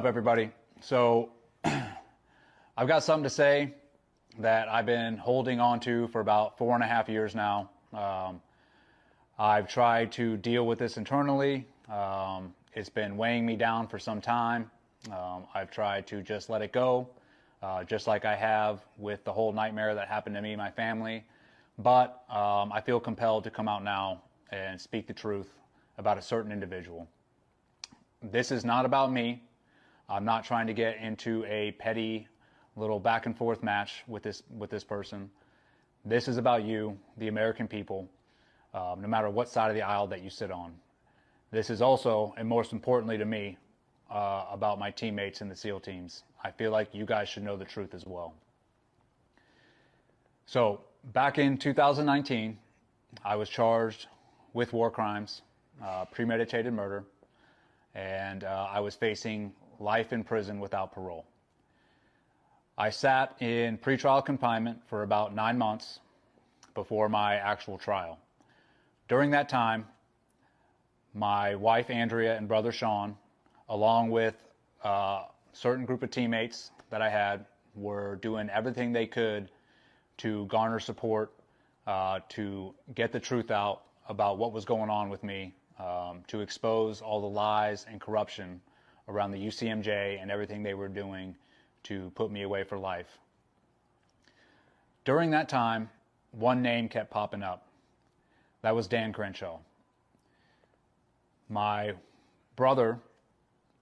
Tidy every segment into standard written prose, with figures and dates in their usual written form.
Up, everybody. So I've got something to say that I've been holding on to for about 4.5 years now. I've tried to deal with this internally. It's been weighing me down for some time. I've tried to just let it go, just like I have with the whole nightmare that happened to me and my family. But I feel compelled to come out now and speak the truth about a certain individual. This is not about me. I'm not trying to get into a petty little back and forth match with this person. This is about you, the American people, no matter what side of the aisle that you sit on. This is also, and most importantly to me, about my teammates in the SEAL teams. I feel like you guys should know the truth as well. So back in 2019, I was charged with war crimes, premeditated murder, and I was facing life in prison without parole. I sat in pretrial confinement for about 9 months before my actual trial. During that time, my wife Andrea and brother Sean, along with a certain group of teammates that I had, were doing everything they could to garner support, to get the truth out about what was going on with me, to expose all the lies and corruption around the UCMJ and everything they were doing to put me away for life. During that time, one name kept popping up. That was Dan Crenshaw. My brother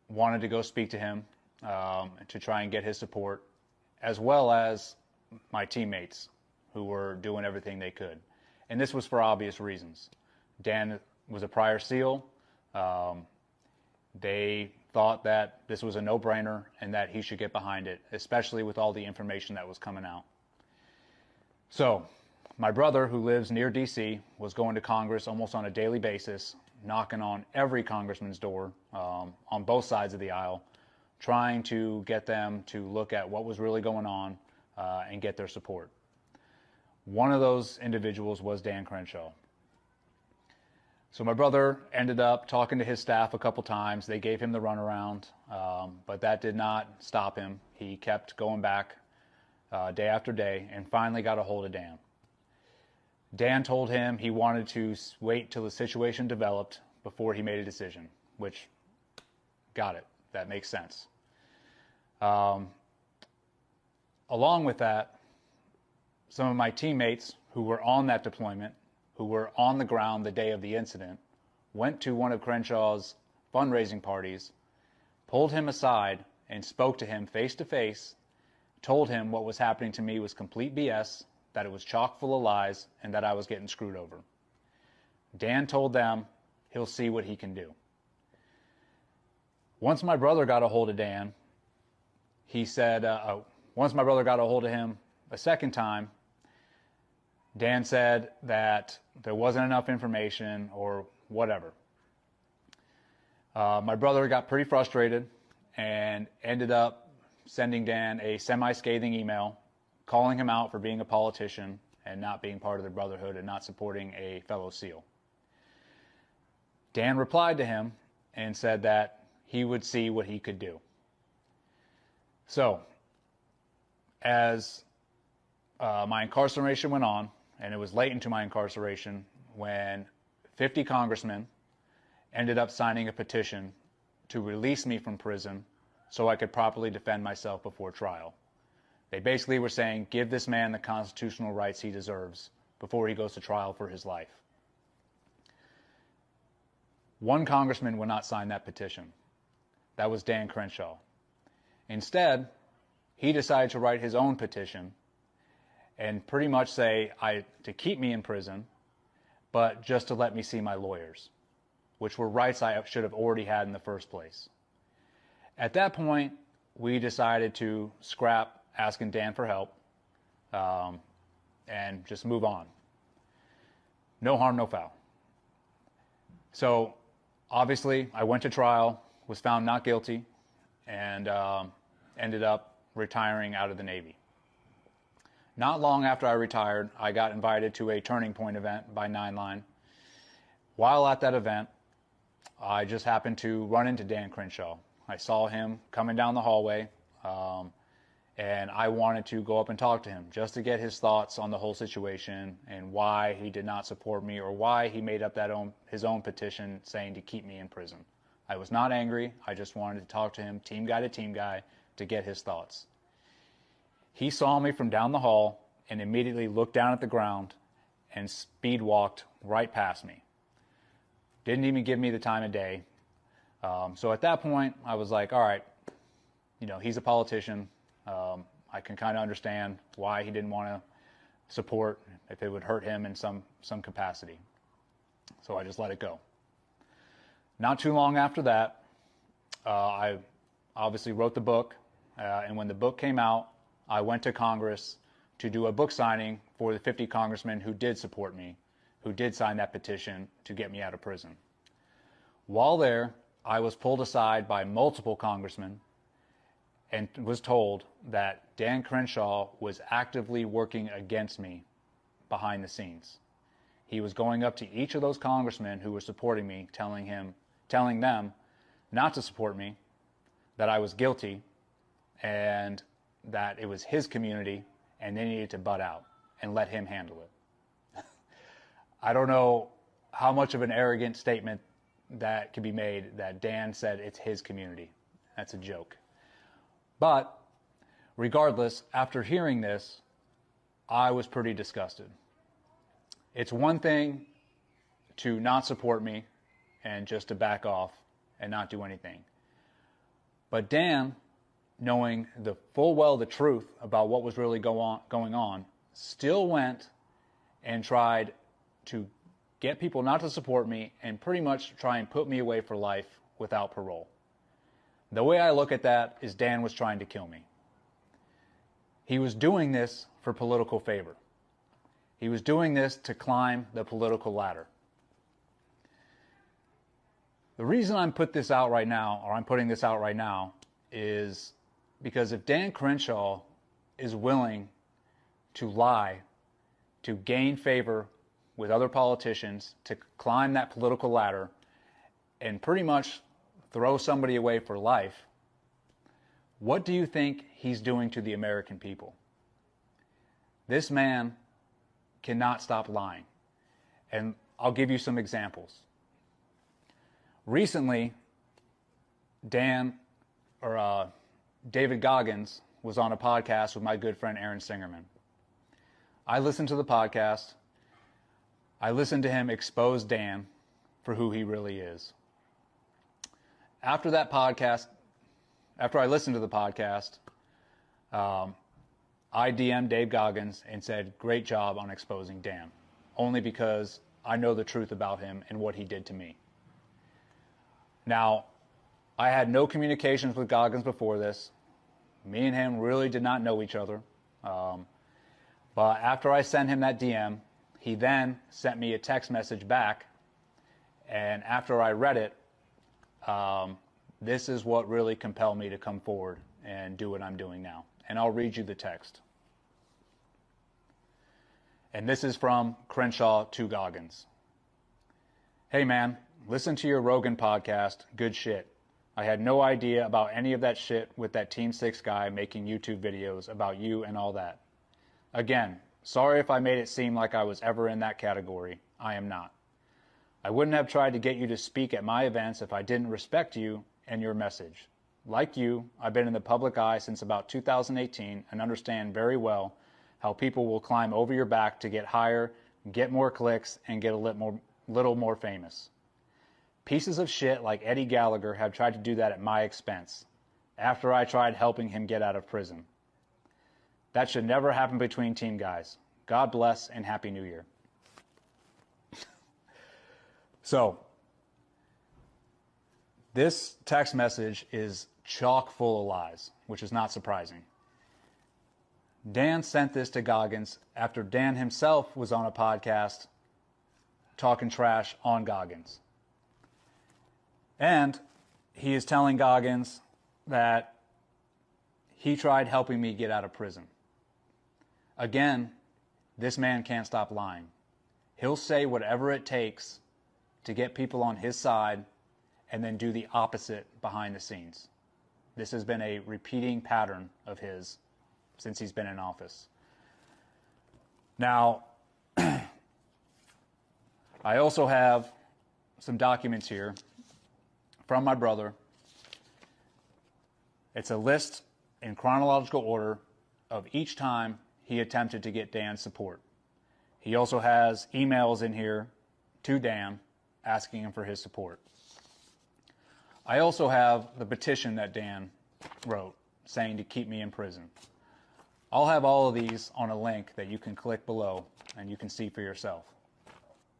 wanted to go speak to him to try and get his support, as well as my teammates who were doing everything they could. And this was for obvious reasons. Dan was a prior SEAL. They thought that this was a no-brainer and that he should get behind it, especially with all the information that was coming out. So my brother, who lives near DC, was going to Congress almost on a daily basis, knocking on every congressman's door on both sides of the aisle, trying to get them to look at what was really going on and get their support. One of those individuals was Dan Crenshaw. So my brother ended up talking to his staff a couple times. They gave him the runaround, but that did not stop him. He kept going back day after day and finally got a hold of Dan. Dan told him he wanted to wait till the situation developed before he made a decision, which, got it, that makes sense. Along with that, some of my teammates who were on that deployment, who were on the ground the day of the incident, went to one of Crenshaw's fundraising parties, pulled him aside and spoke to him face to face, told him what was happening to me was complete BS, that it was chock full of lies, and that I was getting screwed over. Dan told them he'll see what he can do. Once my brother got a hold of Dan, he said, once my brother got a hold of him a second time, Dan said that there wasn't enough information or whatever. My brother got pretty frustrated and ended up sending Dan a semi-scathing email, calling him out for being a politician and not being part of the Brotherhood and not supporting a fellow SEAL. Dan replied to him and said that he would see what he could do. So, as my incarceration went on, and it was late into my incarceration when 50 congressmen ended up signing a petition to release me from prison so I could properly defend myself before trial. They basically were saying, give this man the constitutional rights he deserves before he goes to trial for his life. One congressman would not sign that petition. That was Dan Crenshaw. Instead, he decided to write his own petition and pretty much say to keep me in prison, but just to let me see my lawyers, which were rights I should have already had in the first place. At that point, we decided to scrap asking Dan for help and just move on. No harm, no foul. So obviously, I went to trial, was found not guilty, and ended up retiring out of the Navy. Not long after I retired, I got invited to a Turning Point event by Nine Line. While at that event, I just happened to run into Dan Crenshaw, I saw him coming down the hallway, and I wanted to go up and talk to him just to get his thoughts on the whole situation and why he did not support me or why he made up his own petition saying to keep me in prison. I was not angry. I just wanted to talk to him, team guy, to get his thoughts. He saw me from down the hall and immediately looked down at the ground and speed walked right past me. Didn't even give me the time of day. So at that point, I was like, all right, he's a politician. I can kind of understand why he didn't want to support if it would hurt him in some capacity. So I just let it go. Not too long after that, I obviously wrote the book. And when the book came out, I went to Congress to do a book signing for the 50 congressmen who did support me, who did sign that petition to get me out of prison. While there, I was pulled aside by multiple congressmen and was told that Dan Crenshaw was actively working against me behind the scenes. He was going up to each of those congressmen who were supporting me, telling them not to support me, that I was guilty, and that it was his community and they needed to butt out and let him handle it. I don't know how much of an arrogant statement that could be made that Dan said it's his community. That's a joke. But regardless, after hearing this, I was pretty disgusted. It's one thing to not support me and just to back off and not do anything. But Dan, knowing the full well the truth about what was really going on, still went and tried to get people not to support me and pretty much try and put me away for life without parole. The way I look at that is Dan was trying to kill me. He was doing this for political favor. He was doing this to climb the political ladder. The reason I'm putting this out right now is because if Dan Crenshaw is willing to lie, to gain favor with other politicians, to climb that political ladder, and pretty much throw somebody away for life, what do you think he's doing to the American people? This man cannot stop lying. And I'll give you some examples. Recently, David Goggins was on a podcast with my good friend Aaron Singerman. I listened to the podcast. I listened to him expose Dan for who he really is. After I listened to the podcast, I DM'd Dave Goggins and said, great job on exposing Dan, only because I know the truth about him and what he did to me. Now, I had no communications with Goggins before this. Me and him really did not know each other. But after I sent him that DM, he then sent me a text message back. And after I read it, this is what really compelled me to come forward and do what I'm doing now. And I'll read you the text. And this is from Crenshaw to Goggins. Hey man, listen to your Rogan podcast. Good shit. I had no idea about any of that shit with that Team 6 guy making YouTube videos about you and all that. Again, sorry if I made it seem like I was ever in that category. I am not. I wouldn't have tried to get you to speak at my events if I didn't respect you and your message. Like you, I've been in the public eye since about 2018 and understand very well how people will climb over your back to get higher, get more clicks, and get a little more famous. Pieces of shit like Eddie Gallagher have tried to do that at my expense, after I tried helping him get out of prison. That should never happen between team guys. God bless and Happy New Year. So, this text message is chock full of lies, which is not surprising. Dan sent this to Goggins after Dan himself was on a podcast talking trash on Goggins. And he is telling Goggins that he tried helping me get out of prison. Again, this man can't stop lying. He'll say whatever it takes to get people on his side and then do the opposite behind the scenes. This has been a repeating pattern of his since he's been in office. Now, I also have some documents here from my brother. It's a list in chronological order of each time he attempted to get Dan's support. He also has emails in here to Dan asking him for his support. I also have the petition that Dan wrote saying to keep me in prison. I'll have all of these on a link that you can click below and you can see for yourself.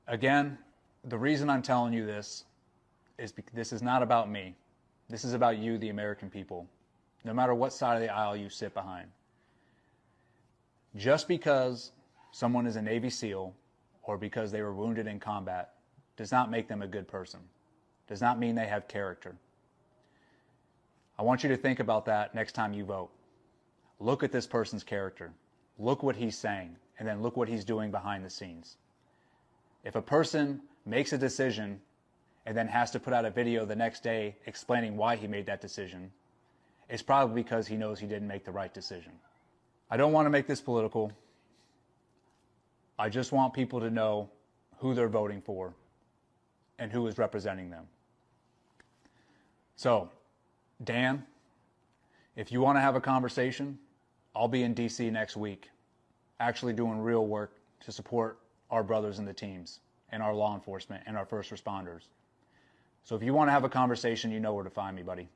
Again, the reason I'm telling you this is because this is not about me. This is about you, the American people, no matter what side of the aisle you sit behind. Just because someone is a Navy SEAL or because they were wounded in combat does not make them a good person. Does not mean they have character. I want you to think about that next time you vote. Look at this person's character. Look what he's saying, and then look what he's doing behind the scenes. If a person makes a decision and then has to put out a video the next day explaining why he made that decision, it's probably because he knows he didn't make the right decision. I don't want to make this political. I just want people to know who they're voting for and who is representing them. So, Dan, if you want to have a conversation, I'll be in DC next week, actually doing real work to support our brothers in the teams and our law enforcement and our first responders. So if you want to have a conversation, you know where to find me, buddy.